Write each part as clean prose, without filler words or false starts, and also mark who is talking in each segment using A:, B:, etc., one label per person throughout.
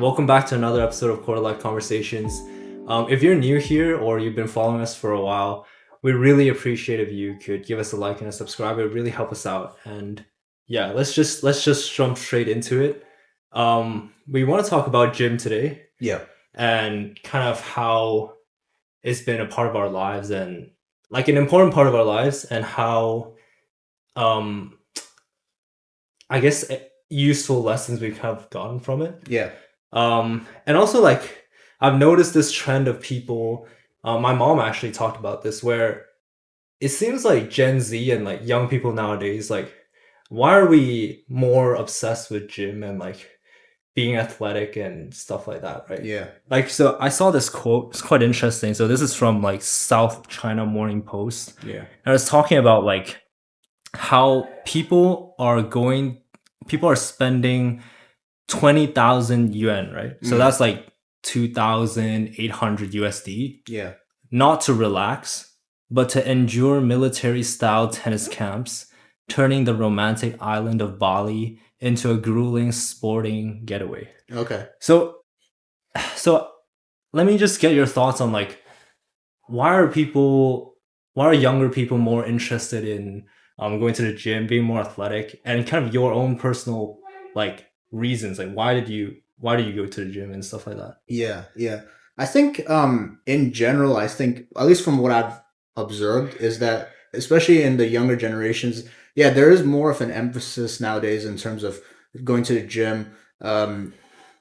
A: Welcome back to another episode of Quarter Life Conversations. If you're new here or you've been following us for a while, we really appreciate if you could give us a like and a subscribe. It would really help us out. And yeah, let's just jump straight into it. We want to talk about gym today
B: Yeah.
A: and kind of how it's been a part of our lives and like an important part of our lives and how um I guess useful lessons we've kind of gotten from it.
B: Yeah.
A: And also like I've noticed this trend of people. My mom actually talked about this, where it seems like Gen Z and like young people nowadays, like, why are we more obsessed with gym and like being athletic and stuff like that, right?
B: Yeah.
A: Like, so I saw this quote. It's quite interesting. So this is from like South China Morning Post.
B: Yeah.
A: And it's talking about like how people are spending 20,000 yuan, right? So that's like 2,800 USD,
B: Yeah.
A: not to relax, but to endure military style tennis camps, turning the romantic island of Bali into a grueling sporting getaway.
B: Okay.
A: So let me just get your thoughts on like why are younger people more interested in going to the gym, being more athletic, and kind of your own personal like reasons, like why did you go to the gym and stuff like that?
B: Yeah. Yeah. I think in general, I think at least from what I've observed is that especially in the younger generations, yeah, there is more of an emphasis nowadays in terms of going to the gym,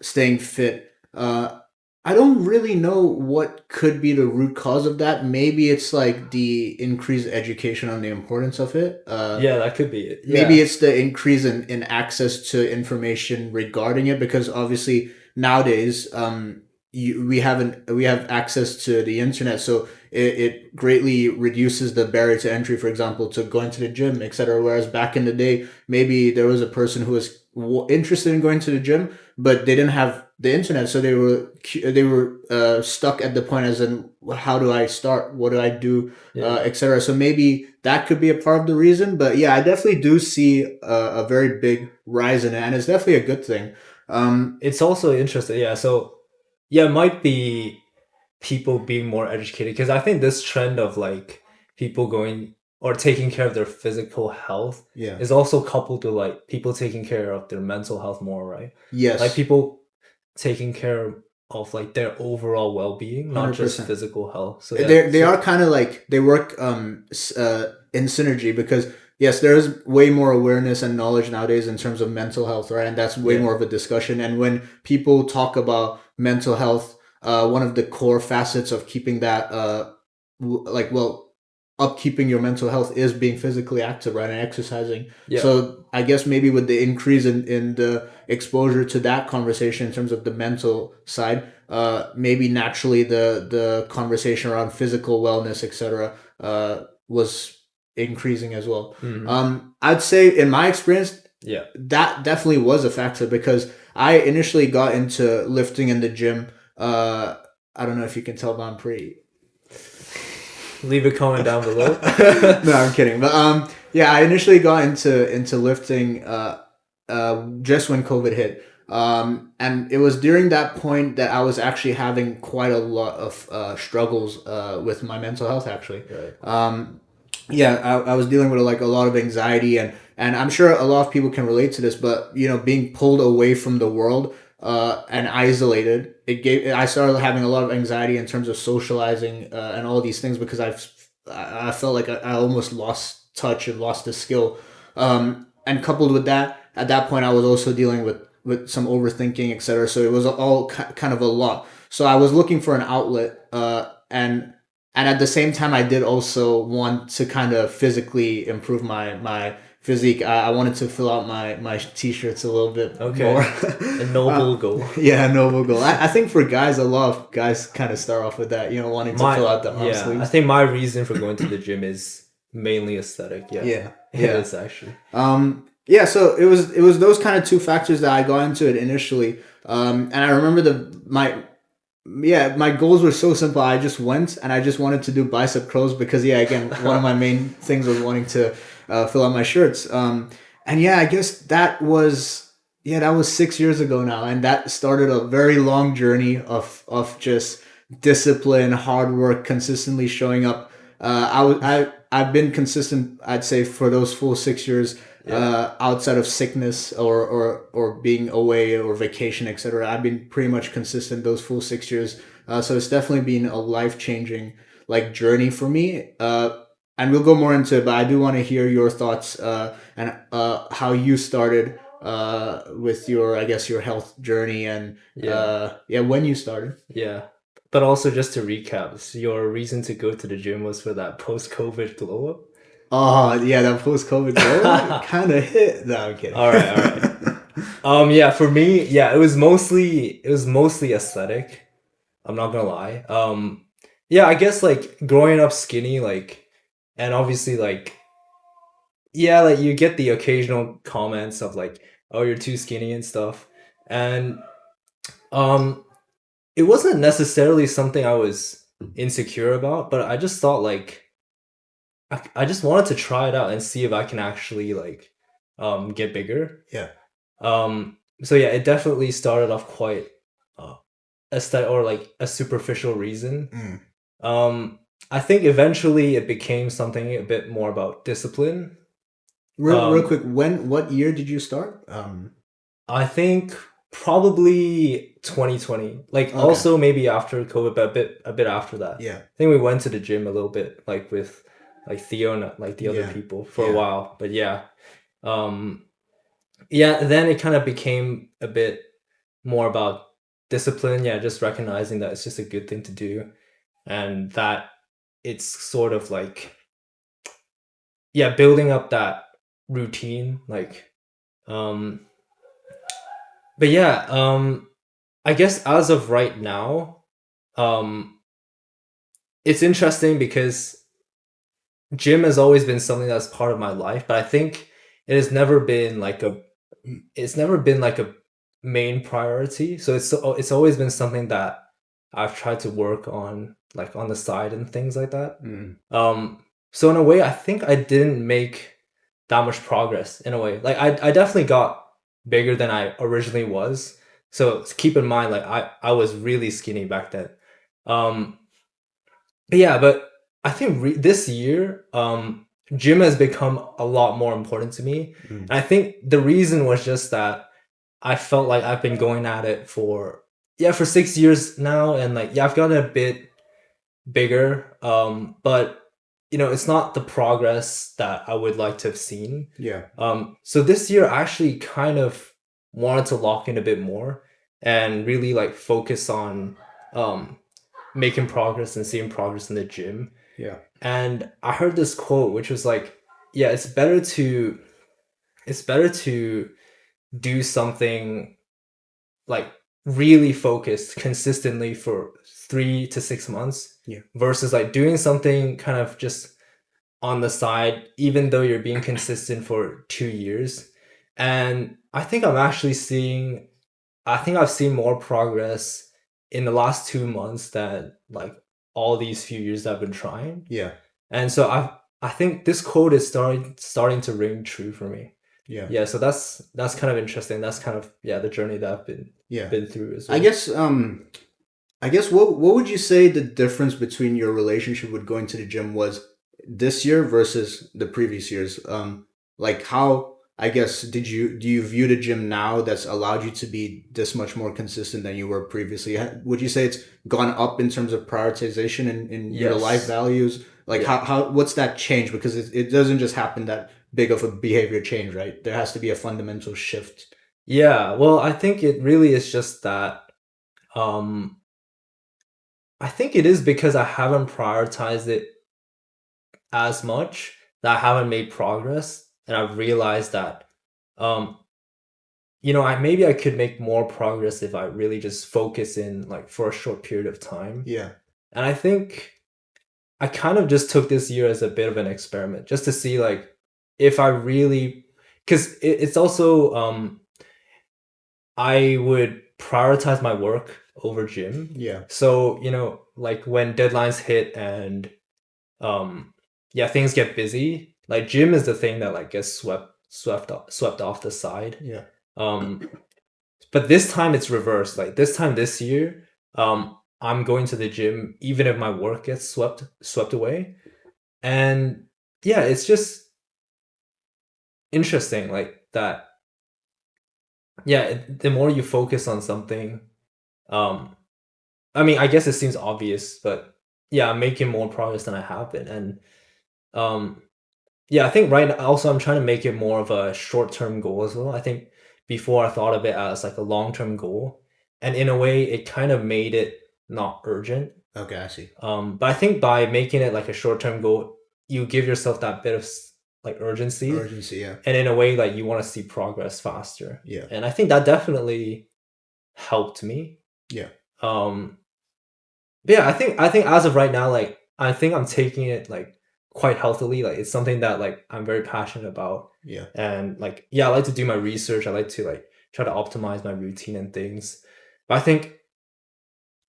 B: staying fit. I don't really know what could be the root cause of that. Maybe it's like the increased education on the importance of it.
A: Yeah, that could be it.
B: Maybe
A: Yeah.
B: it's the increase in access to information regarding it, because obviously nowadays we have access to the internet, so it greatly reduces the barrier to entry, for example, to going to the gym, etc. Whereas back in the day, maybe there was a person who was interested in going to the gym, but they didn't have the internet, so they were stuck at the point as in, how do I start, what do I do,
A: Yeah.
B: etc. So maybe that could be a part of the reason. But yeah, I definitely do see a very big rise in it, and it's definitely a good thing.
A: It's also interesting. Yeah. So yeah, it might be people being more educated, because I think this trend of like people going or taking care of their physical health
B: Yeah.
A: is also coupled to like people taking care of their mental health more, right?
B: Yes.
A: Like people taking care of like their overall well-being, not just
B: 100%.
A: physical health. So yeah,
B: They are kind of like they work in synergy, because yes, there is way more awareness and knowledge nowadays in terms of mental health, right? And that's way
A: Yeah.
B: more of a discussion. And when people talk about mental health, one of the core facets of keeping that upkeeping your mental health is being physically active, right, and exercising.
A: Yeah.
B: So I guess maybe with the increase in the exposure to that conversation in terms of the mental side, maybe naturally the conversation around physical wellness, etc., was increasing as well. I'd say in my experience,
A: Yeah.
B: that definitely was a factor, because I initially got into lifting in the gym. I don't know if you can tell, but I'm pretty.
A: Leave a comment down below.
B: No, I'm kidding. But yeah, I initially got into lifting just when COVID hit. And it was during that point that I was actually having quite a lot of struggles with my mental health, actually.
A: Right.
B: Yeah, I was dealing with like a lot of anxiety, and I'm sure a lot of people can relate to this, but you know, being pulled away from the world and isolated, I started having a lot of anxiety in terms of socializing and all these things, because I felt like I almost lost touch and lost the skill. And coupled with that, at that point I was also dealing with some overthinking, etc. So it was all kind of a lot. So I was looking for an outlet, and at the same time, I did also want to kind of physically improve my physique. I wanted to fill out my t-shirts a little bit
A: Okay.
B: more.
A: A noble goal.
B: Yeah, a noble goal. I think for guys, a lot of guys kind of start off with that, you know, wanting to fill out the arm
A: I
B: sleeves.
A: think my reason for going to the gym is mainly aesthetic. Yeah.
B: Yeah,
A: It
B: yeah.
A: is actually.
B: Yeah, so it was those kind of two factors that I got into it initially. And I remember my goals were so simple. I just went and I just wanted to do bicep curls, because yeah, again, one of my main things was wanting to fill out my shirts. And yeah, I guess that was Yeah, that was 6 years ago now, and that started a very long journey of just discipline, hard work, consistently showing up. I've been consistent, I'd say, for those full 6 years.
A: Yeah.
B: Outside of sickness or being away or vacation, etc. I've been pretty much consistent those full 6 years. So it's definitely been a life changing like journey for me. And we'll go more into it, but I do want to hear your thoughts and how you started with your, I guess, your health journey and
A: Yeah.
B: yeah, when you started.
A: Yeah. But also just to recap, so your reason to go to the gym was for that post-COVID glow
B: Oh yeah, that post COVID glow
A: up?
B: kind of hit. No, I'm kidding.
A: All right, all right. Yeah, for me, yeah, it was mostly aesthetic. I'm not gonna lie. Yeah, I guess like growing up skinny, like, and obviously like, yeah, like you get the occasional comments of like, oh, you're too skinny and stuff, and um, it wasn't necessarily something I was insecure about, but I just thought like I just wanted to try it out and see if I can actually like get bigger.
B: Yeah.
A: So yeah, it definitely started off quite uh aesthetic or like a superficial reason.
B: Mm.
A: Um, I think eventually it became something a bit more about discipline.
B: Real quick, what year did you start?
A: I think probably 2020. Like
B: Okay.
A: also maybe after COVID, but a bit after that.
B: Yeah.
A: I think we went to the gym a little bit, like with like Theo and like the other
B: Yeah.
A: people for a
B: Yeah.
A: while. But yeah, um, yeah. Then it kind of became a bit more about discipline. Yeah, just recognizing that it's just a good thing to do, and that it's sort of like, yeah, building up that routine. Like, um, but yeah, I guess as of right now, um, it's interesting because gym has always been something that's part of my life, but I think it has never been like a main priority. So it's always been something that I've tried to work on like on the side and things like that.
B: Mm.
A: So in a way, I think I didn't make that much progress in a way. Like I definitely got bigger than I originally was. So keep in mind, like I was really skinny back then. Um, but yeah, but I think this year, gym has become a lot more important to me.
B: Mm.
A: And I think the reason was just that I felt like I've been going at it for, yeah, for 6 years now, and like, yeah, I've gotten a bit bigger. But it's not the progress that I would like to have seen.
B: Yeah.
A: So this year I actually kind of wanted to lock in a bit more and really like focus on um making progress and seeing progress in the gym.
B: Yeah.
A: And I heard this quote which was like, yeah, it's better to do something like really focused consistently for 3 to 6 months,
B: Yeah.
A: versus like doing something kind of just on the side, even though you're being consistent for 2 years. And I think I've seen more progress in the last 2 months than like all these few years that I've been trying.
B: Yeah.
A: And so I think this quote is starting to ring true for me.
B: Yeah.
A: Yeah, so that's kind of interesting. That's kind of, yeah, the journey that I've
B: Yeah.
A: been through as
B: I
A: well.
B: guess what would you say the difference between your relationship with going to the gym was this year versus the previous years? Like how, I guess, do you view the gym now that's allowed you to be this much more consistent than you were previously? Would you say it's gone up in terms of prioritization in your life
A: Yes.
B: values? Like
A: Yeah.
B: how what's that change? Because it doesn't just happen that big of a behavior change, right? There has to be a fundamental shift.
A: Yeah, well, I think it really is just that um I think it is because I haven't prioritized it as much that I haven't made progress, and I've realized that um I could make more progress if I really just focus in like for a short period of time.
B: Yeah.
A: And I think I kind of just took this year as a bit of an experiment just to see like if I really, because it's also I would prioritize my work over gym.
B: Yeah.
A: So, like when deadlines hit and yeah, things get busy, like gym is the thing that like gets swept off the side.
B: Yeah.
A: Um, but this time it's reversed. Like this year, I'm going to the gym even if my work gets swept away. And yeah, it's just interesting like that. Yeah, the more you focus on something, um, I mean, I guess it seems obvious, but yeah, I'm making more progress than I have been, and um, yeah, I think right now also I'm trying to make it more of a short-term goal as well. I think before I thought of it as like a long-term goal, and in a way, it kind of made it not urgent.
B: Okay, I see.
A: But I think by making it like a short-term goal, you give yourself that bit of like urgency,
B: Urgency, yeah.
A: and in a way, like you want to see progress faster.
B: Yeah.
A: And I think that definitely helped me.
B: Yeah.
A: Um, but yeah, I think as of right now, like I think I'm taking it like quite healthily. Like it's something that like I'm very passionate about.
B: Yeah.
A: And like yeah, I like to do my research. I like to like try to optimize my routine and things. But I think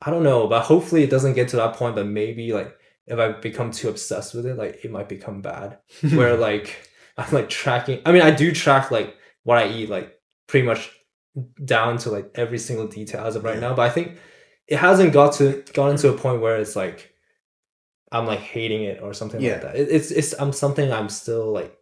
A: I don't know, but hopefully it doesn't get to that point, but maybe like if I become too obsessed with it, like it might become bad. Where like I'm like tracking I mean I do track like what I eat like pretty much down to like every single detail as of right
B: Yeah.
A: now. But I think it hasn't gotten to a point where it's like I'm like hating it or something
B: Yeah.
A: like that. It's I'm something I'm still like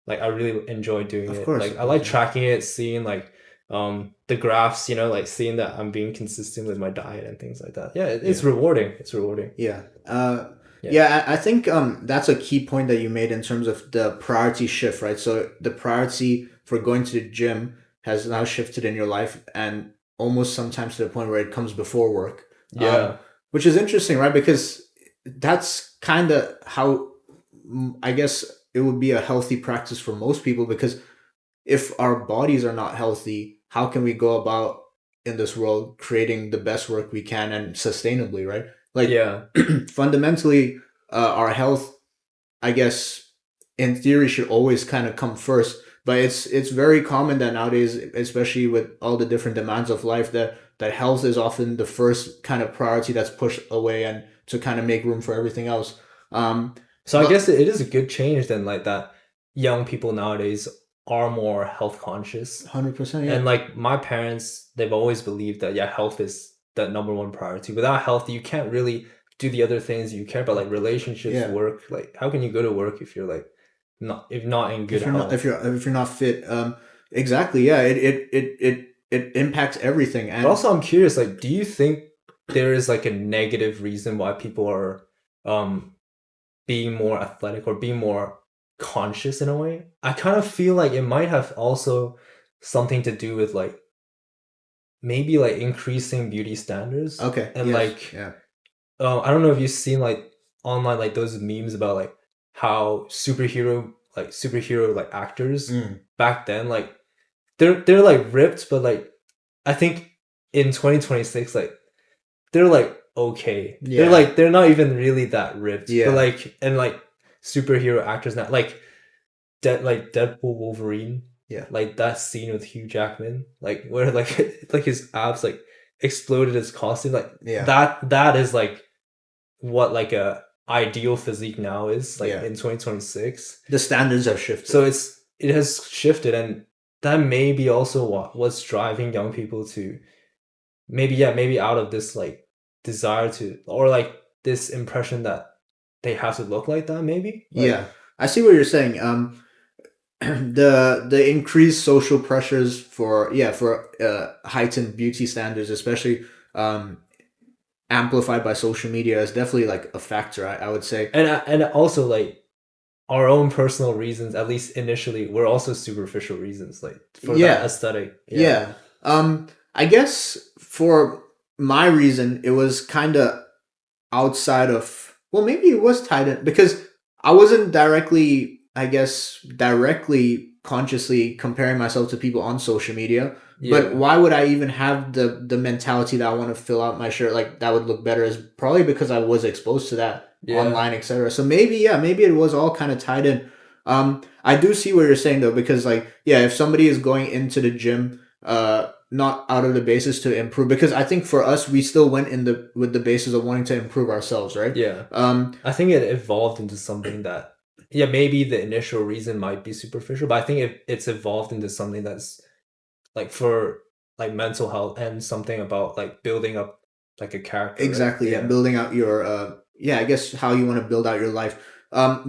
A: I really enjoy doing
B: Of
A: it.
B: course,
A: Like
B: of
A: I
B: course,
A: like
B: yeah.
A: tracking it, seeing like the graphs, like seeing that I'm being consistent with my diet and things like that. Yeah, it's
B: Yeah.
A: rewarding. It's rewarding.
B: Yeah.
A: Yeah.
B: Yeah, I think that's a key point that you made in terms of the priority shift, right? So the priority for going to the gym has now shifted in your life, and almost sometimes to the point where it comes before work.
A: Yeah.
B: Which is interesting, right? Because that's kind of how I guess it would be a healthy practice for most people, because if our bodies are not healthy, how can we go about in this world creating the best work we can and sustainably, right? Like
A: Yeah.
B: fundamentally, our health, I guess, in theory, should always kind of come first. But it's very common that nowadays, especially with all the different demands of life, that health is often the first kind of priority that's pushed away and to kind of make room for everything else. Um,
A: So I
B: but
A: guess it is a good change then, like that young people nowadays are more health conscious.
B: 100%, yeah,
A: And like my parents, they've always believed that yeah, health is the number one priority. Without health, you can't really do the other things you care about, like relationships,
B: yeah.
A: work. Like how can you go to work if you're like not in good
B: If you're not
A: health?
B: if you're not fit, exactly, yeah. It impacts everything,
A: But
B: and
A: also I'm curious, like, do you think there is like a negative reason why people are um being more athletic or being more conscious in a way? I kind of feel like it might have also something to do with like maybe like increasing beauty standards
B: okay,
A: and
B: yes,
A: like
B: yeah,
A: I don't know if you've seen like online like those memes about like how superhero like actors
B: mm,
A: back then like they're like ripped, but like I think in 2026 like they're like okay. They're
B: yeah,
A: like they're not even really that ripped. But
B: yeah,
A: like and like superhero actors now like like Deadpool Wolverine,
B: yeah,
A: like that scene with Hugh Jackman, like where like like his abs like exploded his costume, like
B: yeah,
A: that is like what like a ideal physique now is like
B: yeah.
A: in 2026.
B: The standards have shifted.
A: So it has shifted, and that may be also what's driving young people to maybe yeah maybe out of this like desire to or like this impression that they have to look like that maybe like
B: Yeah, I see what you're saying. The increased social pressures for heightened beauty standards, especially um amplified by social media, is definitely like a factor. I would say.
A: and also like our own personal reasons, at least initially, were also superficial reasons, like for that
B: Yeah,
A: aesthetic. Yeah.
B: yeah. I guess for my reason, it was kind of outside of, well, maybe it was tied in because I wasn't directly, I guess, directly consciously comparing myself to people on social media. But
A: Yeah.
B: why would I even have the mentality that I want to fill out my shirt like that would look better? Is probably because I was exposed to that
A: Yeah.
B: online, etc. So maybe, yeah, maybe it was all kind of tied in. I do see what you're saying though, because like, yeah, if somebody is going into the gym, not out of the basis to improve, because I think for us we still went in the with the basis of wanting to improve ourselves, right?
A: Yeah.
B: um
A: I think it evolved into something that yeah, maybe the initial reason might be superficial, but I think it's evolved into something that's like for like mental health and something about like building up like a character, right?
B: Exactly. Yeah,
A: Yeah.
B: building out your I guess how you want to build out your life.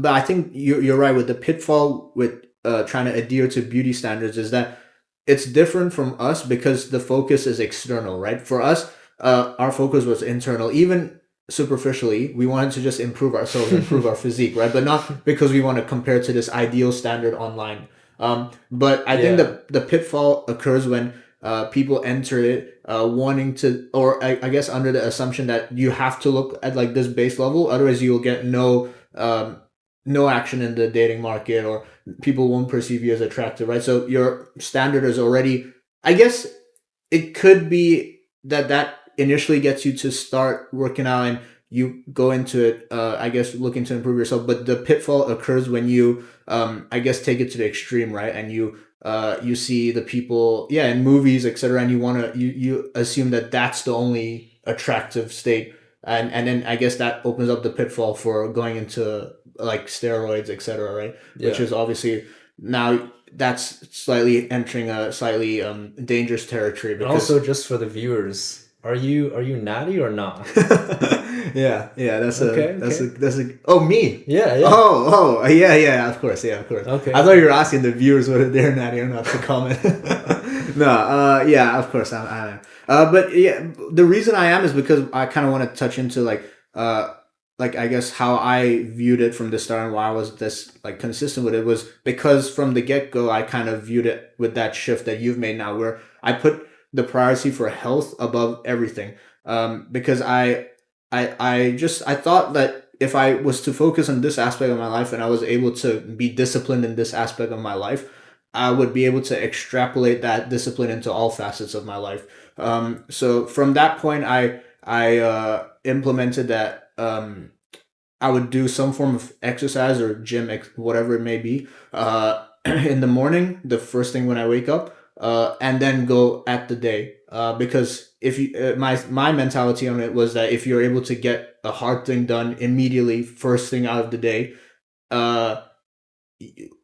B: But I think you're right with the pitfall with trying to adhere to beauty standards is that it's different from us because the focus is external, right? For us, our focus was internal. Even superficially, we wanted to just improve ourselves, improve our physique, right? But not because we want to compare to this ideal standard online. But I think
A: Yeah.
B: the pitfall occurs when people enter it wanting to, or I guess under the assumption that you have to look at like this base level, otherwise you will get no action in the dating market, or people won't perceive you as attractive, right? So your standard is already, I guess, it could be that initially gets you to start working out and you go into it, I guess, looking to improve yourself. But the pitfall occurs when you, I guess, take it to the extreme, right? And you see the people, yeah, in movies, etc., and you assume that that's the only attractive state, and then I guess that opens up the pitfall for going into like steroids, etc., right? Which
A: Yeah.
B: is obviously now that's slightly entering a slightly dangerous territory
A: And also
B: because
A: just for the viewers, are you natty or not?
B: yeah,
A: Okay, okay.
B: that's a oh me.
A: Yeah, yeah.
B: Yeah, of course. I
A: Okay,
B: thought you
A: okay.
B: were asking the viewers whether they're natty or not to comment. No, yeah, of course I am. But yeah, the reason I am is because I kind of want to touch into like I guess how I viewed it from the start and why I was this like consistent with it was because from the get go I kind of viewed it with that shift that you've made now, where I put the priority for health above everything. Because I thought that if I was to focus on this aspect of my life and I was able to be disciplined in this aspect of my life, I would be able to extrapolate that discipline into all facets of my life. So from that point, I implemented that. I would do some form of exercise or gym, whatever it may be, in the morning, the first thing when I wake up, and then go at the day. Because if you, my mentality on it was that if you're able to get a hard thing done immediately, first thing out of the day, uh,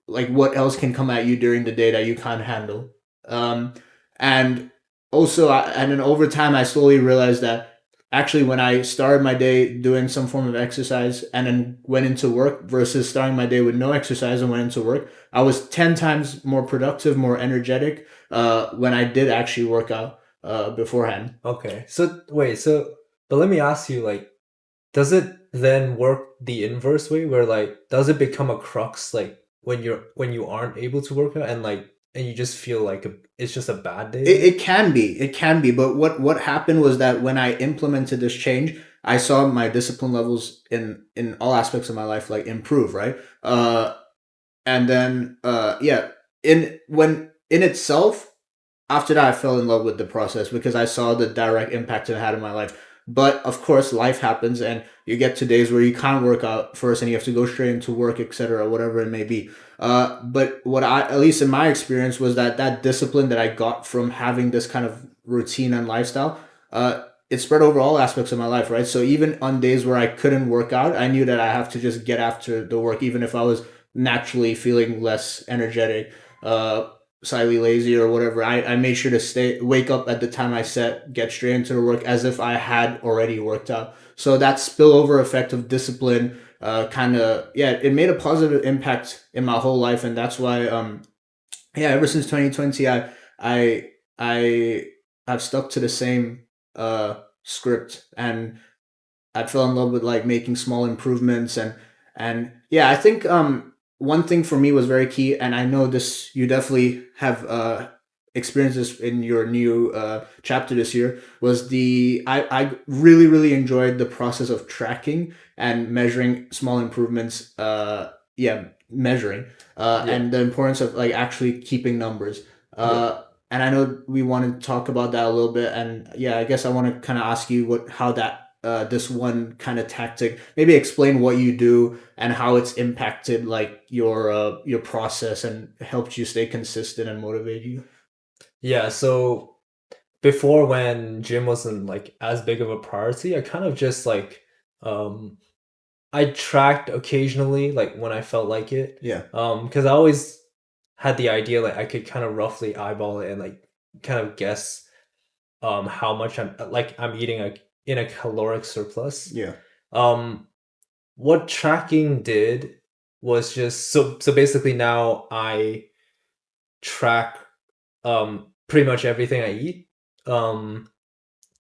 B: like what else can come at you during the day that you can't handle? Um, and also, and then over time, I slowly realized that actually when I started my day doing some form of exercise and then went into work versus starting my day with no exercise and went into work, I was 10 times more productive, more energetic when I did actually work out beforehand.
A: Okay. So wait, but let me ask you, like, does it then work the inverse way where like does it become a crux like when you aren't able to work out and like and you just feel like it's just a bad day then?
B: It can be, but what happened was that when I implemented this change, I saw my discipline levels in all aspects of my life like improve, right? And then yeah, in itself, after that I fell in love with the process because I saw the direct impact it had in my life. But of course life happens and you get to days where you can't work out first and you have to go straight into work, etc., whatever it may be. But what I, at least in my experience, was that discipline that I got from having this kind of routine and lifestyle, it spread over all aspects of my life, right? So even on days where I couldn't work out, I knew that I have to just get after the work, even if I was naturally feeling less energetic, slightly lazy or whatever. I made sure to wake up at the time I set, get straight into the work as if I had already worked out. So that spillover effect of discipline, kind of, yeah, it made a positive impact in my whole life, and that's why yeah, ever since 2020, I I have stuck to the same script, and I fell in love with like making small improvements, and yeah, I think one thing for me was very key, and I know this you definitely have experienced this in your new chapter this year, was I really enjoyed the process of tracking and measuring small improvements, yeah, measuring,
A: Yeah.
B: and the importance of like actually keeping numbers.
A: Yeah.
B: And I know we want to talk about that a little bit, and yeah, I guess I want to kind of ask you what how that this one kind of tactic, maybe explain what you do and how it's impacted like your process and helped you stay consistent and motivate you.
A: Yeah, so before when gym wasn't like as big of a priority, I kind of just like um I tracked occasionally like when I felt like it.
B: Yeah.
A: Because I always had the idea like I could kind of roughly eyeball it and like kind of guess how much I'm eating in a caloric surplus.
B: Yeah.
A: Um, what tracking did was just so basically now I track pretty much everything I eat. Um,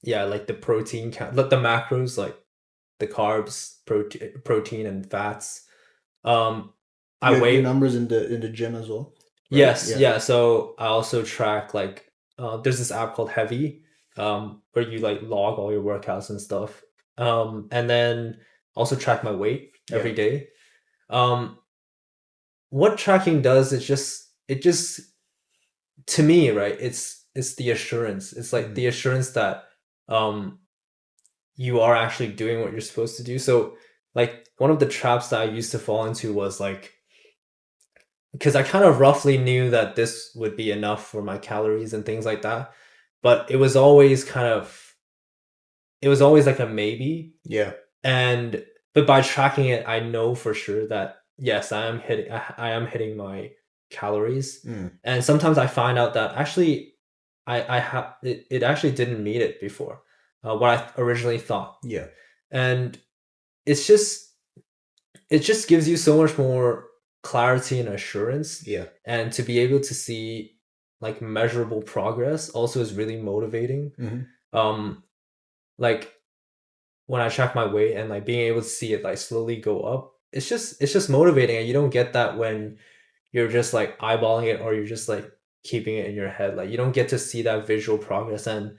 A: yeah, like the protein count, like the macros, like the carbs, protein and fats. Um, I
B: Your
A: weigh.
B: numbers in the gym as well, right?
A: Yes,
B: Yeah.
A: yeah. So I also track like there's this app called Heavy, where you like log all your workouts and stuff. And then also track my weight
B: Yeah.
A: every day. Um, what tracking does is just to me, right? It's the assurance. It's like
B: Mhm.
A: the assurance that um you are actually doing what you're supposed to do. So like one of the traps that I used to fall into was like because I kind of roughly knew that this would be enough for my calories and things like that. But it was always like a maybe.
B: Yeah.
A: And but by tracking it, I know for sure that yes, I am hitting my calories.
B: Mm.
A: And sometimes I find out that actually I have it actually didn't meet it before. What I originally thought.
B: Yeah.
A: And it's just it just gives you so much more clarity and assurance,
B: Yeah.
A: and to be able to see like measurable progress also is really motivating.
B: Hmm.
A: um like when I track my weight and like being able to see it like slowly go up, it's just motivating, and you don't get that when you're just like eyeballing it or you're just like keeping it in your head. Like you don't get to see that visual progress, and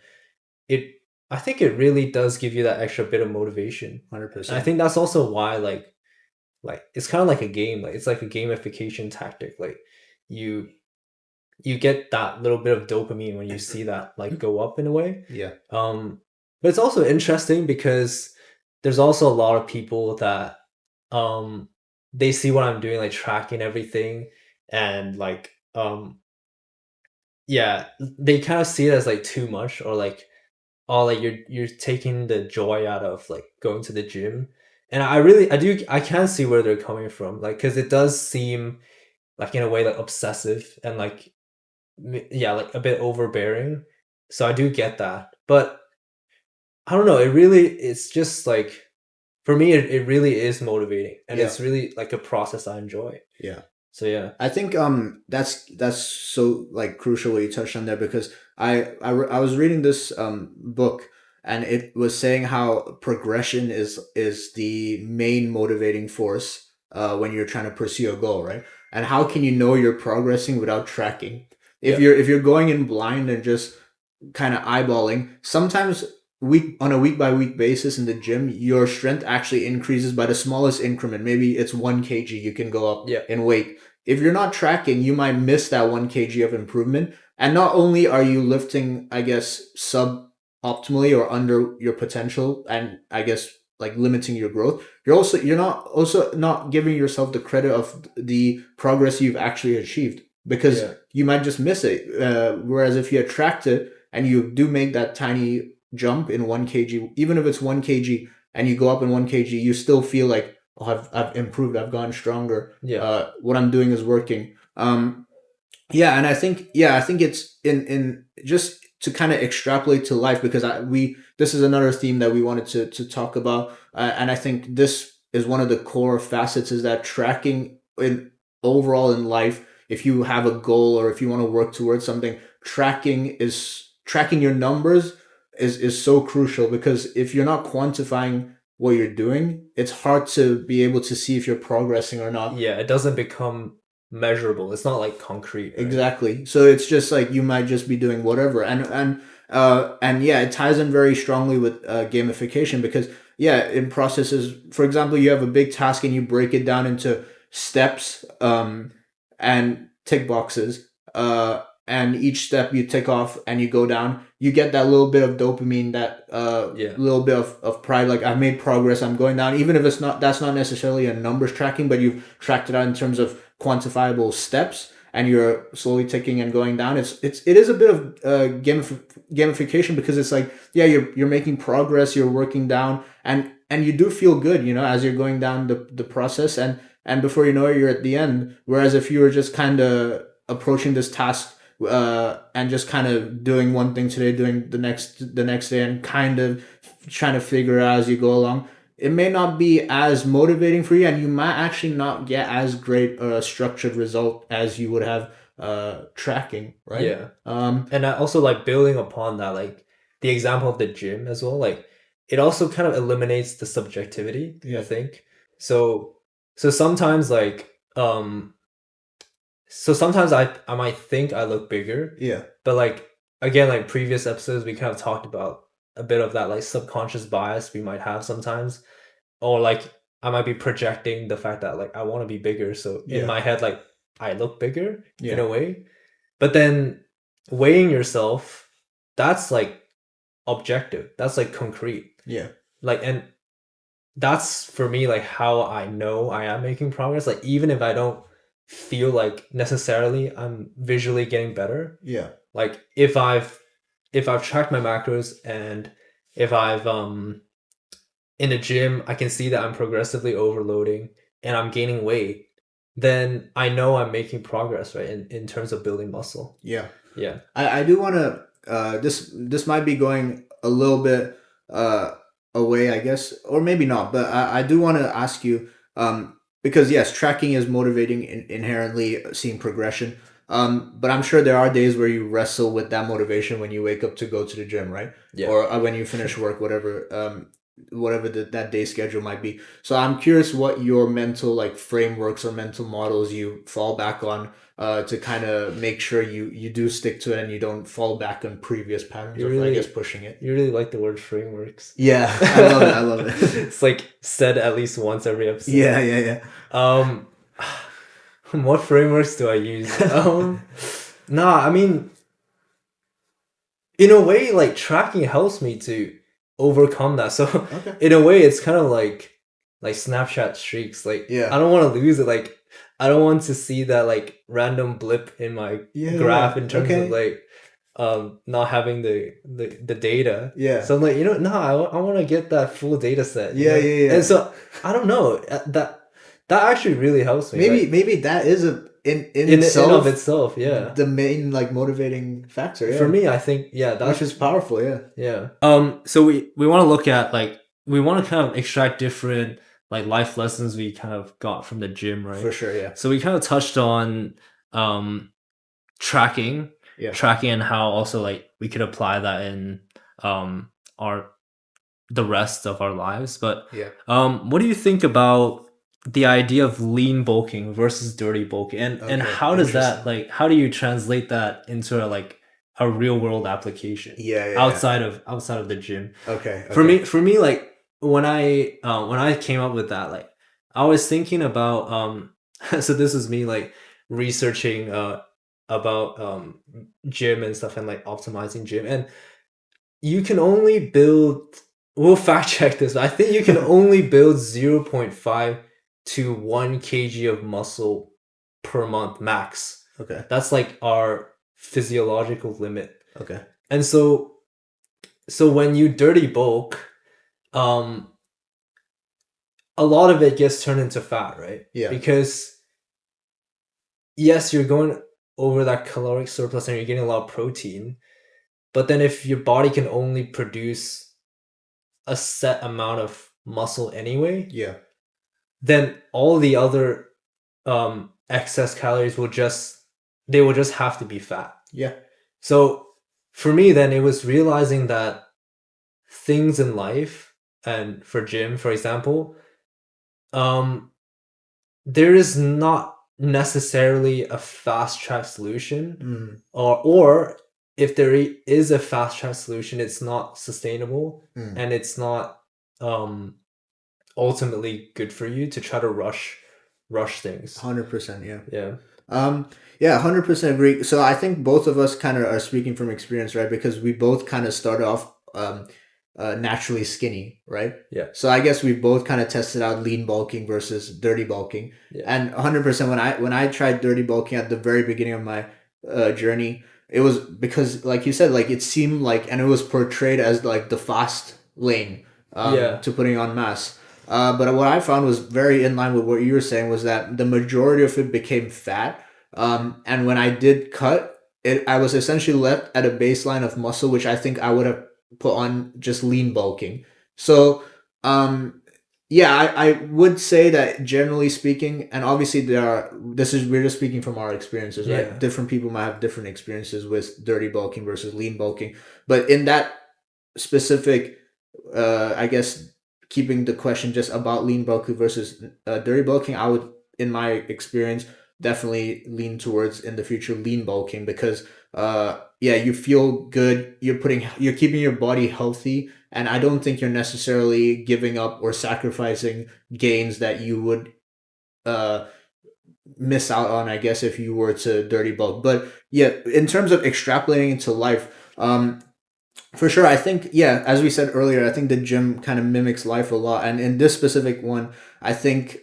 A: it I think it really does give you that extra bit of motivation. And I
B: 100%.
A: think that's also why like it's kind of like a game, like it's like a gamification tactic. Like you you get that little bit of dopamine when you see that like go up in a way.
B: Yeah.
A: But it's also interesting because there's also a lot of people that um they see what I'm doing, like tracking everything, and like yeah, they kind of see it as like too much, or like oh, like you're taking the joy out of like going to the gym. And I can see where they're coming from, like because it does seem like in a way like obsessive and like yeah, like a bit overbearing. So I do get that, but I don't know, it's just like for me it really is motivating, and
B: Yeah.
A: it's really like a process I enjoy.
B: Yeah.
A: So yeah.
B: I think that's so like crucial what you touched on there, because I was reading this book, and it was saying how progression is the main motivating force when you're trying to pursue a goal, right? And how can you know you're progressing without tracking?
A: Yeah.
B: If you're going in blind and just kind of eyeballing, sometimes on a week by week basis in the gym, your strength actually increases by the smallest increment. Maybe it's 1 kg you can go up
A: Yeah.
B: in weight. If you're not tracking, you might miss that 1 kg of improvement. And not only are you lifting, I guess, sub optimally or under your potential, and I guess like limiting your growth, you're not also not giving yourself the credit of the progress you've actually achieved, because
A: Yeah.
B: you might just miss it. Whereas if you had tracked it and you do make that tiny jump in 1 kg, even if it's 1 kg, and you go up in 1 kg, you still feel like, oh, I've improved, I've gotten stronger.
A: Yeah.
B: What I'm doing is working. Yeah, and I think it's in just to kind of extrapolate to life, because we this is another theme that we wanted to talk about, and I think this is one of the core facets, is that tracking in overall in life. If you have a goal or if you want to work towards something, tracking your numbers is so crucial, because if you're not quantifying what you're doing, it's hard to be able to see if you're progressing or not.
A: Yeah, it doesn't become measurable. It's not like concrete, right?
B: Exactly. So it's just like you might just be doing whatever, and yeah, it ties in very strongly with gamification, because yeah, in processes, for example, you have a big task and you break it down into steps, and tick boxes, and each step you tick off and you go down, you get that little bit of dopamine, that
A: Yeah.
B: little bit of pride, like I've made progress, I'm going down, even if it's not that's not necessarily a numbers tracking, but you've tracked it out in terms of quantifiable steps, and you're slowly ticking and going down. It is a bit of gamification, because it's like, yeah, you're making progress, you're working down, and you do feel good, as you're going down the process, and before you know it, you're at the end. Whereas if you were just kind of approaching this task and just kind of doing one thing today, doing the next day, and kind of trying to figure it out as you go along, it may not be as motivating for you, and you might actually not get as great a structured result as you would have tracking, right?
A: Yeah. And I also like building upon that, like the example of the gym as well, like it also kind of eliminates the subjectivity, I
B: Yeah.
A: think. So sometimes like so sometimes I might think I look bigger,
B: Yeah.
A: but like again, like previous episodes we kind of talked about a bit of that like subconscious bias we might have sometimes, or like I might be projecting the fact that like I want to be bigger, so in
B: Yeah.
A: my head like I look bigger in
B: Yeah.
A: a way. But then weighing yourself, that's like objective, that's like concrete,
B: Yeah.
A: like, and that's for me like how I know I am making progress, like even if I don't feel like necessarily I'm visually getting better,
B: Yeah.
A: like if I've tracked my macros, and if I've in the gym I can see that I'm progressively overloading and I'm gaining weight, then I know I'm making progress, right, in terms of building muscle.
B: Yeah.
A: Yeah.
B: I do want to this might be going a little bit away, I guess, or maybe not, but I do want to ask you, because yes, tracking is motivating inherently, seeing progression, but I'm sure there are days where you wrestle with that motivation when you wake up to go to the gym, right?
A: Yeah.
B: Or when you finish work, whatever that day schedule might be. So I'm curious what your mental like frameworks or mental models you fall back on to kind of make sure you do stick to it and you don't fall back on previous patterns
A: You
B: of, I
A: really-
B: guess, pushing it.
A: You really like the word frameworks.
B: Yeah, I love it. I love it.
A: It's like said at least once every episode.
B: Yeah.
A: What frameworks do I use? Nah, I mean, in a way, like tracking helps me to overcome that. So
B: Okay.
A: in a way, it's kind of like Snapchat streaks. Like,
B: Yeah.
A: I don't want to lose it. Like, I don't want to see that like random blip in my
B: Yeah.
A: graph in terms
B: Okay.
A: of like not having the data.
B: Yeah.
A: So I'm like, no, I want to get that full data set. you
B: Yeah,
A: know?
B: yeah.
A: And so I don't know, that actually really helps me. like,
B: Maybe that is in
A: in
B: itself
A: of itself, yeah.
B: the main like motivating factor. Yeah.
A: For me, I think
B: which is powerful. Yeah.
A: yeah. So we want to look at like, we want to kind of extract different like life lessons we kind of got from the gym, right?
B: For sure. Yeah.
A: So we kind of touched on tracking,
B: Yeah.
A: and how also like we could apply that in the rest of our lives. But
B: Yeah.
A: what do you think about the idea of lean bulking versus dirty bulking, and
B: Okay,
A: how does that
B: interesting.
A: like, how do you translate that into a real world application
B: Yeah.
A: outside of the gym?
B: Okay.
A: For me, like when I came up with that, like I was thinking about so this is me like researching about gym and stuff, and like optimizing gym, and you can only build, we'll fact check this, but I think you can only build 0.5 to 1 kg of muscle per month max.
B: Okay.
A: That's like our physiological limit.
B: Okay.
A: And so when you dirty bulk, a lot of it gets turned into fat, right?
B: Yeah.
A: Because yes, you're going over that caloric surplus and you're getting a lot of protein, but then if your body can only produce a set amount of muscle anyway,
B: Yeah.
A: then all the other excess calories will just have to be fat.
B: Yeah.
A: So for me, then it was realizing that things in life, and for gym, for example, there is not necessarily a fast track solution, or if there is a fast track solution, it's not sustainable, and it's not ultimately good for you to try to rush things.
B: 100%. Yeah.
A: Yeah.
B: Yeah, 100% agree. So I think both of us kind of are speaking from experience, right? Because we both kind of started off naturally skinny, right?
A: Yeah.
B: So I guess we both kind of tested out lean bulking versus dirty bulking.
A: Yeah.
B: And 100% when I tried dirty bulking at the very beginning of my journey, it was because, like you said, like it seemed like, and it was portrayed as like the fast lane to putting on mass. But what I found was very in line with what you were saying, was that the majority of it became fat. And when I did cut, I was essentially left at a baseline of muscle, which I think I would have put on just lean bulking. So, yeah, I would say that generally speaking, and obviously we're just speaking from our experiences, right?
A: Yeah.
B: Different people might have different experiences with dirty bulking versus lean bulking. But in that specific, I guess keeping the question just about lean bulking versus dirty bulking, I would, in my experience, definitely lean towards in the future lean bulking because yeah, you feel good, you're keeping your body healthy, and I don't think you're necessarily giving up or sacrificing gains that you would uh miss out on, I guess, if you were to dirty bulk. But yeah, in terms of extrapolating into life, for sure, I think, yeah, as we said earlier, I think the gym kind of mimics life a lot, and in this specific one, I think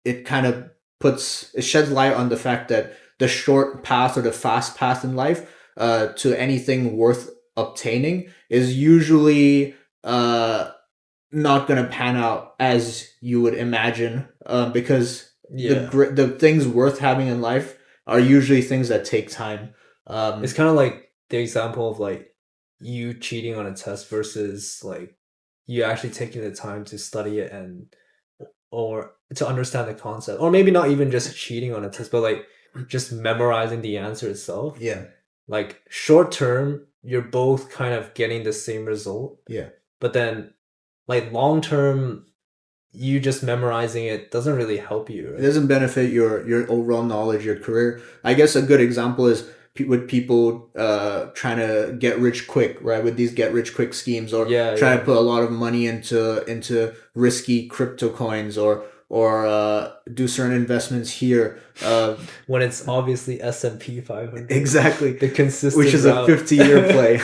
B: it kind of it sheds light on the fact that the short path or the fast path in life to anything worth obtaining is usually not going to pan out as you would imagine, because
A: Yeah.
B: the things worth having in life are usually things that take time.
A: It's kind of like the example of like you cheating on a test versus like you actually taking the time to study it and or to understand the concept, or maybe not even just cheating on a test, but like just memorizing the answer itself.
B: Yeah.
A: Like short term, you're both kind of getting the same result.
B: Yeah.
A: But then like long term, you just memorizing it doesn't really help you. Right?
B: It doesn't benefit your overall knowledge, your career. I guess a good example is with people trying to get rich quick, right? With these get rich quick schemes, or trying to put a lot of money into risky crypto coins, or do certain investments here.
A: When it's obviously S&P 500.
B: Exactly.
A: The consistent
B: which is
A: route.
B: a 50-year play.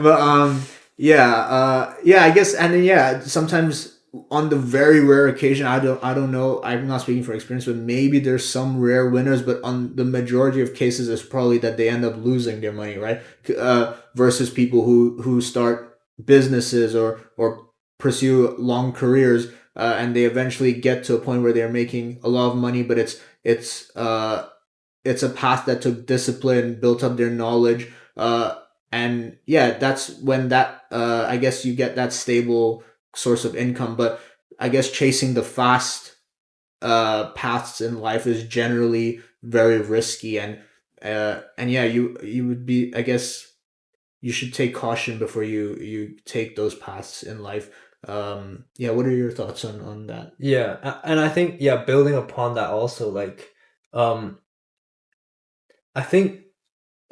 B: But yeah, I guess, and then yeah, sometimes on the very rare occasion, I don't know, I'm not speaking from experience, but maybe there's some rare winners, but on the majority of cases, it's probably that they end up losing their money, right? Versus people who start businesses or pursue long careers, and they eventually get to a point where they're making a lot of money, but it's a path that took discipline, built up their knowledge, and yeah, that's when that I guess you get that stable source of income. But I guess chasing the fast paths in life is generally very risky, and yeah, you would be, I guess you should take caution before you take those paths in life. Yeah, what are your thoughts on that?
A: Yeah, and I think, yeah, building upon that also, like I think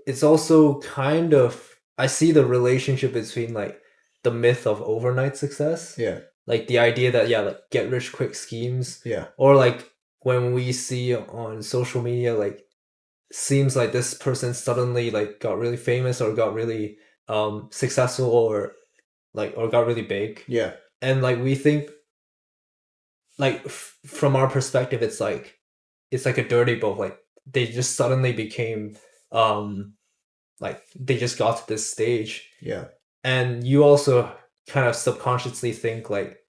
A: it's also kind of, I see the relationship between like the myth of overnight success.
B: Yeah.
A: Like the idea that, yeah, like get rich quick schemes.
B: Yeah.
A: Or like when we see on social media, like seems like this person suddenly like got really famous or got really successful or got really big.
B: Yeah.
A: And like we think like from our perspective, it's like a dirty bulk. Like they just suddenly became like they just got to this stage.
B: Yeah.
A: And you also kind of subconsciously think like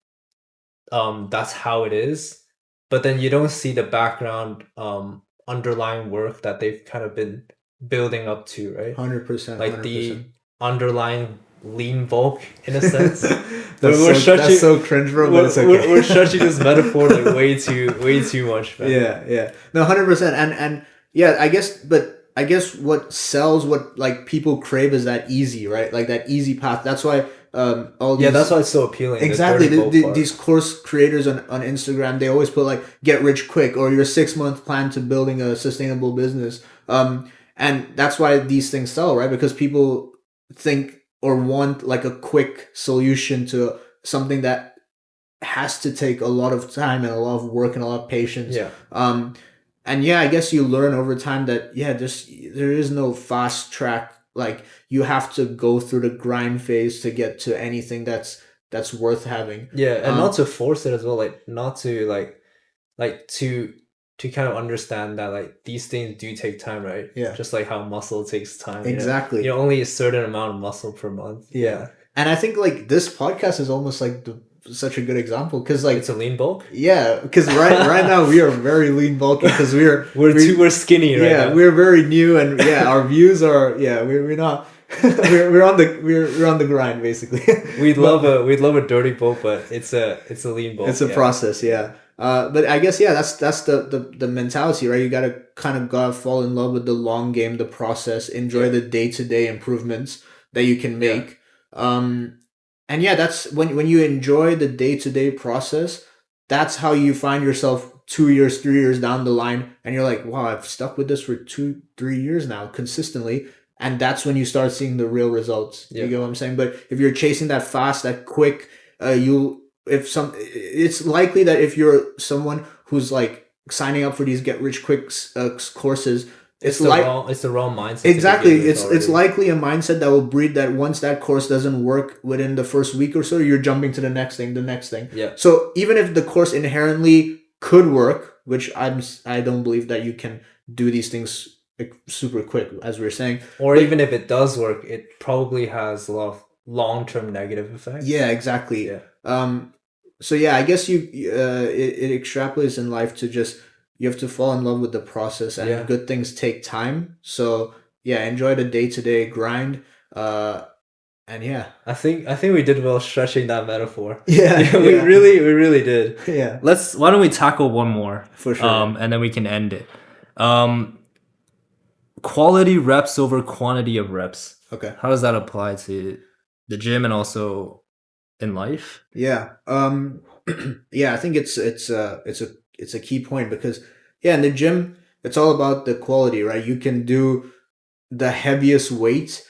A: that's how it is, but then you don't see the background underlying work that they've kind of been building up to, right?
B: 100%.
A: Like
B: 100%.
A: the underlying lean bulk in a sense.
B: That's so cringe, bro. But it's okay.
A: We're stretching this metaphor like way too much, man.
B: Yeah. No, 100%. And yeah, I guess what sells, what like people crave is that easy, right? Like that easy path. That's why
A: that's why it's so appealing.
B: Exactly. These course creators on Instagram, they always put like get rich quick or your 6-month plan to building a sustainable business. And that's why these things sell, right? Because people think or want like a quick solution to something that has to take a lot of time and a lot of work and a lot of patience.
A: Yeah.
B: And yeah, I guess you learn over time that there is no fast track. Like you have to go through the grind phase to get to anything that's worth having.
A: Yeah, and not to force it as well. Like not to to kind of understand that like these things do take time, right?
B: Yeah.
A: Just like how muscle takes time.
B: Exactly.
A: You know, only a certain amount of muscle per month.
B: Yeah. And I think like this podcast is almost like such a good example because like
A: It's a lean bulk.
B: yeah, because right now we are very lean bulky because
A: We're skinny right
B: yeah
A: now.
B: we're very new and yeah our views are yeah we're not we're on the grind basically.
A: We'd love a dirty bulk, but it's a lean bulk.
B: It's a process, yeah. But I guess yeah, that's the mentality, right? You gotta fall in love with the long game, the process, enjoy
A: Yeah.
B: the day-to-day improvements that you can
A: Yeah.
B: make. And yeah, that's when you enjoy the day-to-day process, that's how you find yourself 2 years, 3 years down the line, and you're like, wow, I've stuck with this for 2, 3 years now consistently. And that's when you start seeing the real results.
A: Yeah.
B: You get what I'm saying? But if you're chasing that fast, that quick, it's likely that if you're someone who's like signing up for these get rich quick courses,
A: It's the wrong mindset.
B: exactly
A: To begin with
B: it's
A: already.
B: likely a mindset that will breed that once that course doesn't work within the first week or so, you're jumping to the next thing.
A: Yeah.
B: So even if the course inherently could work, which I don't believe that you can do these things like super quick, as we were saying.
A: Or
B: But-
A: even if it does work, it probably has a lot of long-term negative effects.
B: Yeah, exactly.
A: Yeah.
B: So yeah, I guess it extrapolates in life to just you have to fall in love with the process, and
A: Yeah.
B: good things take time. So yeah, enjoy the day-to-day grind. And yeah,
A: I think we did well stretching that metaphor.
B: yeah,
A: We really did.
B: yeah,
A: Why don't we tackle one more?
B: for sure.
A: And then we can end it. Quality reps over quantity of reps.
B: Okay.
A: How does that apply to the gym and also in life?
B: Yeah. Yeah, I think it's a key point because yeah, in the gym it's all about the quality, right? You can do the heaviest weight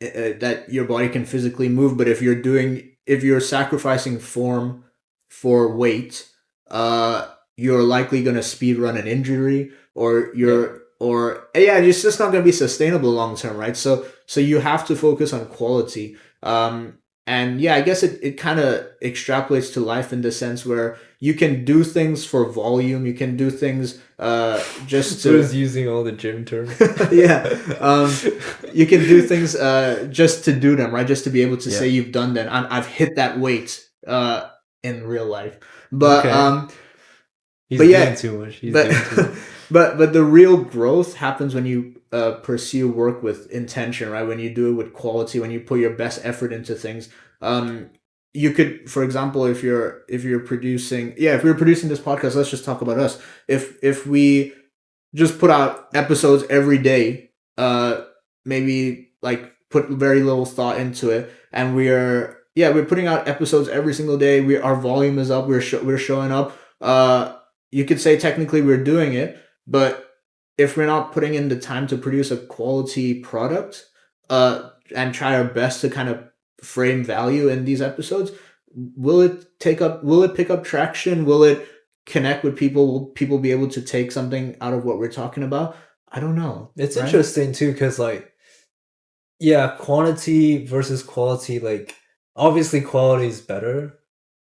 B: that your body can physically move, but if you're sacrificing form for weight, you're likely going to speed run an injury or it's just not going to be sustainable long term, right? So you have to focus on quality. And yeah, I guess it kind of extrapolates to life in the sense where you can do things for volume, you can do things just
A: So
B: to
A: is using all the gym terms.
B: yeah, you can do things just to do them, right? Just to be able to say you've done that. I've hit that weight in real life, but
A: Okay. He's
B: but yeah,
A: doing too much. He's doing too much.
B: but the real growth happens when you pursue work with intention, right? When you do it with quality, when you put your best effort into things. You could, for example, if we're producing this podcast, let's just talk about us. If we just put out episodes every day, maybe like put very little thought into it, and we're putting out episodes every single day. Our volume is up. We're showing up. You could say technically we're doing it, but if we're not putting in the time to produce a quality product, and try our best to kind of frame value in these episodes, will it pick up traction? Will it connect with people? Will people be able to take something out of what we're talking about? I don't know.
A: It's
B: right?
A: interesting too, because like, yeah, quantity versus quality. Like, obviously, quality is better,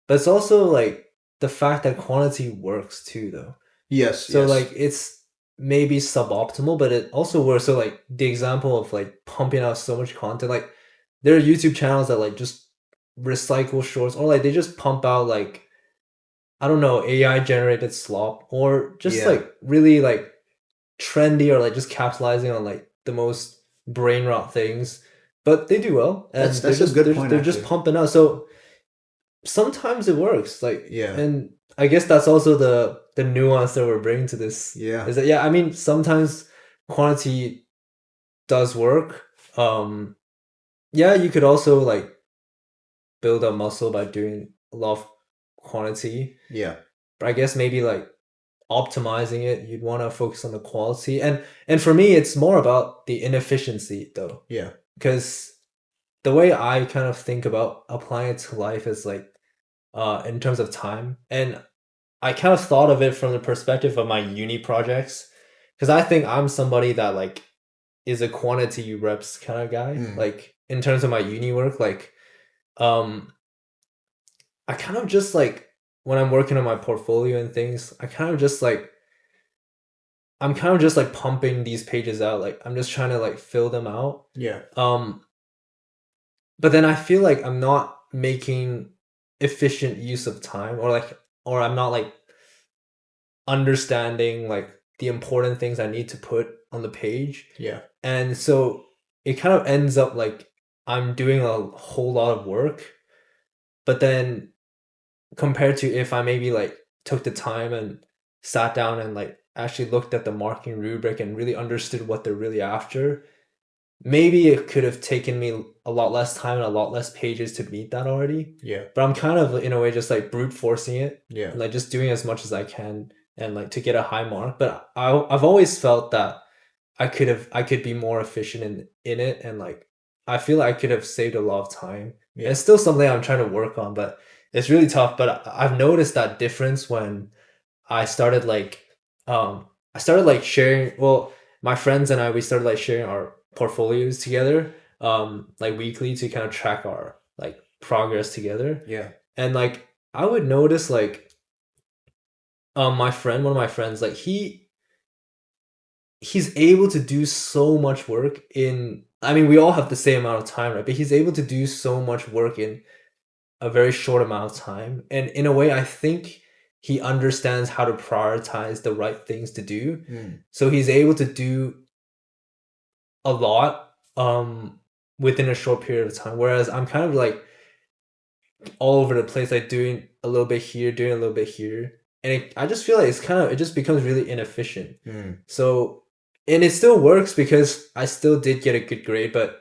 A: but it's also like the fact that quantity works too, though.
B: Yes.
A: So
B: yes.
A: like, it's maybe suboptimal, but it also works. So like, the example of like pumping out so much content, like there are YouTube channels that like just recycle shorts, or like they just pump out like, I don't know, AI generated slop, or just
B: Yeah.
A: like really like trendy, or like just capitalizing on like the most brain rot things, but they do well, and
B: That's
A: they're
B: a
A: just
B: good
A: they're,
B: point,
A: they're just
B: actually.
A: pumping out. So sometimes it works, like,
B: Yeah.
A: and I guess that's also the nuance that we're bringing to this.
B: Yeah.
A: Is that, yeah, I mean, sometimes quantity does work. Yeah, you could also like build up muscle by doing a lot of quantity,
B: Yeah.
A: but I guess maybe like optimizing it, you'd want to focus on the quality, and for me it's more about the inefficiency though,
B: Yeah.
A: because the way I kind of think about applying it to life is like in terms of time, and I kind of thought of it from the perspective of my uni projects, because I think I'm somebody that like is a quantity reps kind of guy. Like in terms of my uni work, like I kind of just like, when I'm working on my portfolio and things, I'm kind of just like pumping these pages out. Like I'm just trying to like fill them out.
B: Yeah.
A: But then I feel like I'm not making efficient use of time, or I'm not like understanding like the important things I need to put on the page.
B: Yeah.
A: And so it kind of ends up like I'm doing a whole lot of work, but then compared to if I maybe like took the time and sat down and like actually looked at the marketing rubric and really understood what they're really after, maybe it could have taken me a lot less time and a lot less pages to meet that already.
B: Yeah.
A: But I'm kind of in a way just like brute forcing it,
B: Yeah.
A: and like just doing as much as I can and like to get a high mark. But I've always felt that I could be more efficient in it, and like I feel like I could have saved a lot of time.
B: Yeah.
A: And it's still something I'm trying to work on, but it's really tough. But I've noticed that difference when I started like sharing. Well, my friends and I, we started like sharing our portfolios together, like weekly, to kind of track our like progress together.
B: Yeah.
A: And like I would notice like one of my friends, like he's able to do so much work in, I mean, we all have the same amount of time, right? But he's able to do so much work in a very short amount of time. And in a way, I think he understands how to prioritize the right things to do. So he's able to do a lot within a short period of time. Whereas I'm kind of like all over the place, like doing a little bit here, doing a little bit here. And I just feel like it just becomes really inefficient. So, and it still works because I still did get a good grade, but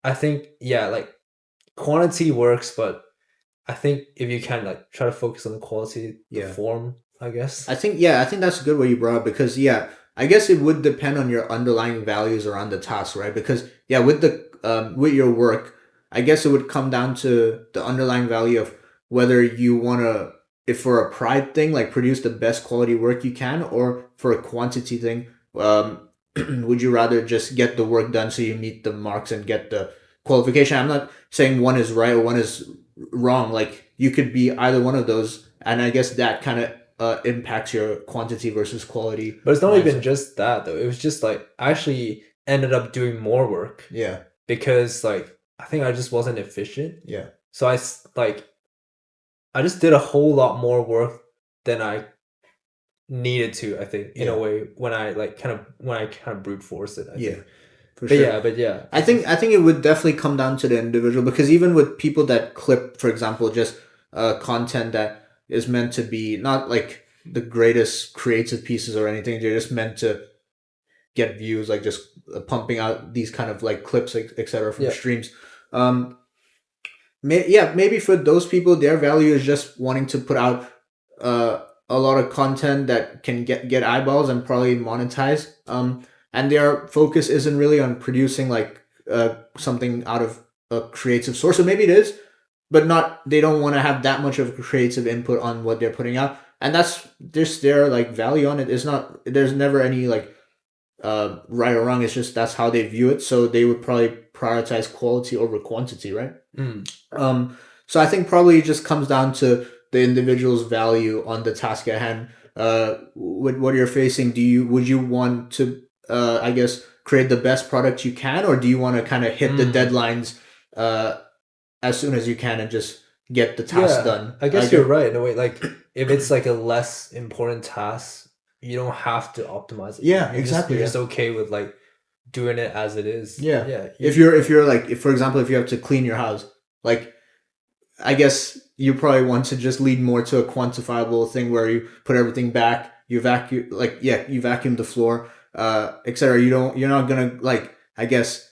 A: I think, yeah, like quantity works, but I think if you can like try to focus on the quality, the form, I guess.
B: I think that's good what you brought up, because I guess it would depend on your underlying values around the task, right? Because with the with your work, I guess it would come down to the underlying value of whether you want to, if for a pride thing, like produce the best quality work you can, or for a quantity thing, would you rather just get the work done so you meet the marks and get the qualification? I'm not saying one is right or one is wrong. Like you could be either one of those, and I guess that kind of impacts your quantity versus quality.
A: But it's not even just that though. It was just like I actually ended up doing more work.
B: Yeah.
A: Because like I think I just wasn't efficient.
B: Yeah.
A: So I just did a whole lot more work than I needed to, I think, in a way, when I kind of brute force it. I think.
B: For
A: but
B: sure.
A: But yeah.
B: I think it would definitely come down to the individual, because even with people that clip, for example, just content that is meant to be not like the greatest creative pieces or anything, they're just meant to get views, like just pumping out these kind of like clips, etc. from streams. Maybe for those people, their value is just wanting to put out a lot of content that can get eyeballs and probably monetize. And their focus isn't really on producing like something out of a creative source. So maybe it is, but they don't want to have that much of a creative input on what they're putting out. And that's just their like value on it. It's not, there's never any like right or wrong. It's just that's how they view it. So they would probably prioritize quality over quantity, right? So I think probably it just comes down to the individual's value on the task at hand. With what you're facing, would you want to I guess create the best product you can, or do you want to kind of hit the deadlines as soon as you can and just get the task done?
A: I guess you're right in a way. Like if it's like a less important task, you don't have to optimize it.
B: Exactly.
A: You're just okay with like doing it as it is.
B: If you're like, if for example, if you have to clean your house, like I guess you probably want to just lead more to a quantifiable thing where you put everything back, you vacuum the floor, etc. You're not gonna like, I guess,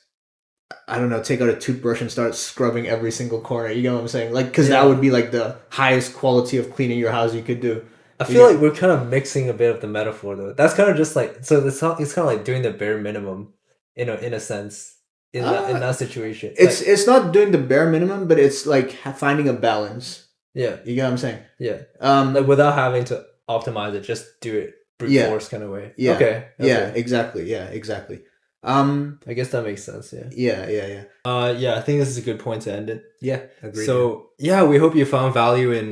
B: I don't know, take out a toothbrush and start scrubbing every single corner. You know what I'm saying? Like, because that would be like the highest quality of cleaning your house you could do.
A: I feel like we're kind of mixing a bit of the metaphor though. That's kind of just like, so it's kind of like doing the bare minimum in a sense. In that situation,
B: it's not doing the bare minimum, but it's like finding a balance.
A: Yeah,
B: you get what I'm saying.
A: Yeah, like without having to optimize it, just do it brute force kind of way.
B: Yeah.
A: Okay.
B: Yeah. Exactly. Yeah. Exactly.
A: I guess that makes sense. Yeah.
B: Yeah.
A: I think this is a good point to end it.
B: Yeah. Agreed.
A: So we hope you found value in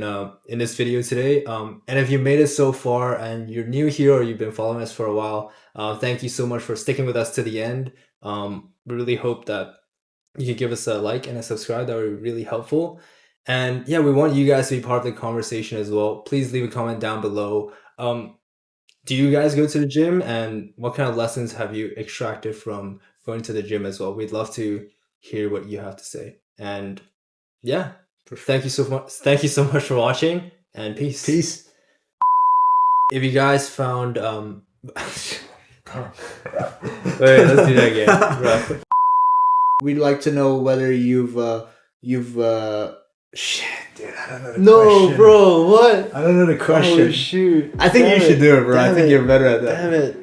A: this video today. And if you made it so far and you're new here or you've been following us for a while, thank you so much for sticking with us to the end. We really hope that you could give us a like and a subscribe. That would be really helpful. And yeah, we want you guys to be part of the conversation as well. Please leave a comment down below. Do you guys go to the gym, and what kind of lessons have you extracted from going to the gym as well? We'd love to hear what you have to say. And yeah, thank you so much. Thank you so much for watching, and peace.
B: Peace.
A: If you guys found wait, let's do that again. Bro.
B: We'd like to know whether you've shit, dude, I don't know the
A: No,
B: question.
A: bro, what?
B: I don't know the question.
A: Oh shoot!
B: I think
A: Damn
B: you should
A: it.
B: do it, bro. I
A: Damn
B: think
A: it.
B: you're better at that.
A: Damn it.